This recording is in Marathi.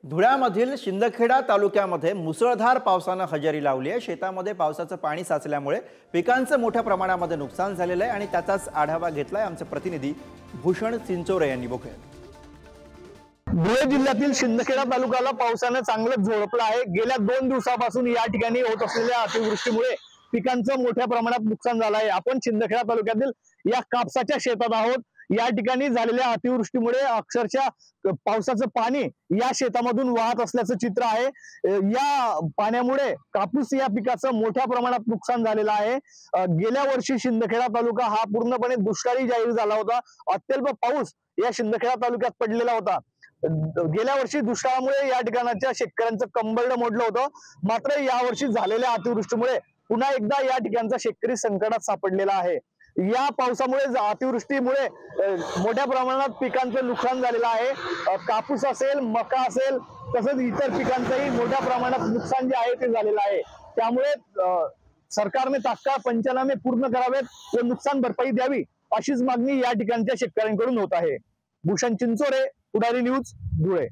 धुळ्यामधील शिंदखेडा तालुक्यामध्ये मुसळधार पावसाने हजेरी लावली आहे। शेतामध्ये पावसाचं पाणी साचल्यामुळे पिकांचं मोठ्या प्रमाणामध्ये नुकसान झालेलं आहे आणि त्याचाच आढावा घेतलाय आमचे प्रतिनिधी भूषण चिंचोरे यांनी। बघूया। धुळे जिल्ह्यातील शिंदखेडा तालुक्याला पावसाने चांगलंच झोडपलं आहे। गेल्या 2 दिवसापासून या ठिकाणी होत असलेल्या अतिवृष्टीमुळे पिकांचं मोठ्या प्रमाणात नुकसान झालं आहे। आपण शिंदखेडा तालुक्यातील या कापसाच्या शेतात आहोत। या ठिकाणी झालेल्या अतिवृष्टीमुळे अक्षरशः पावसाचं पाणी या शेतामधून वाहत असल्याचं चित्र आहे। या पाण्यामुळे कापूस या पिकाचं मोठ्या प्रमाणात नुकसान झालेलं आहे। गेल्या वर्षी शिंदखेडा तालुका हा पूर्णपणे दुष्काळी जाहीर झाला होता। अत्यल्प पाऊस या शिंदखेडा तालुक्यात पडलेला होता। गेल्या वर्षी दुष्काळामुळे या ठिकाणच्या शेतकऱ्यांचं कंबरडं मोडलं होतं। मात्र यावर्षी झालेल्या अतिवृष्टीमुळे पुन्हा एकदा या ठिकाणचा शेतकरी संकटात सापडलेला आहे। या पावसामुळे अतिवृष्टीमुळे मोठ्या प्रमाणात पिकांचं नुकसान झालेलं आहे। कापूस असेल, मका असेल, तसंच इतर पिकांचंही मोठ्या प्रमाणात नुकसान जे आहे ते झालेलं आहे। त्यामुळे सरकारने तात्काळ पंचनामे पूर्ण करावेत व नुकसान भरपाई द्यावी अशीच मागणी या ठिकाणच्या शेतकऱ्यांकडून होत आहे। भूषण चिंचोरे, पुढारी न्यूज, धुळे।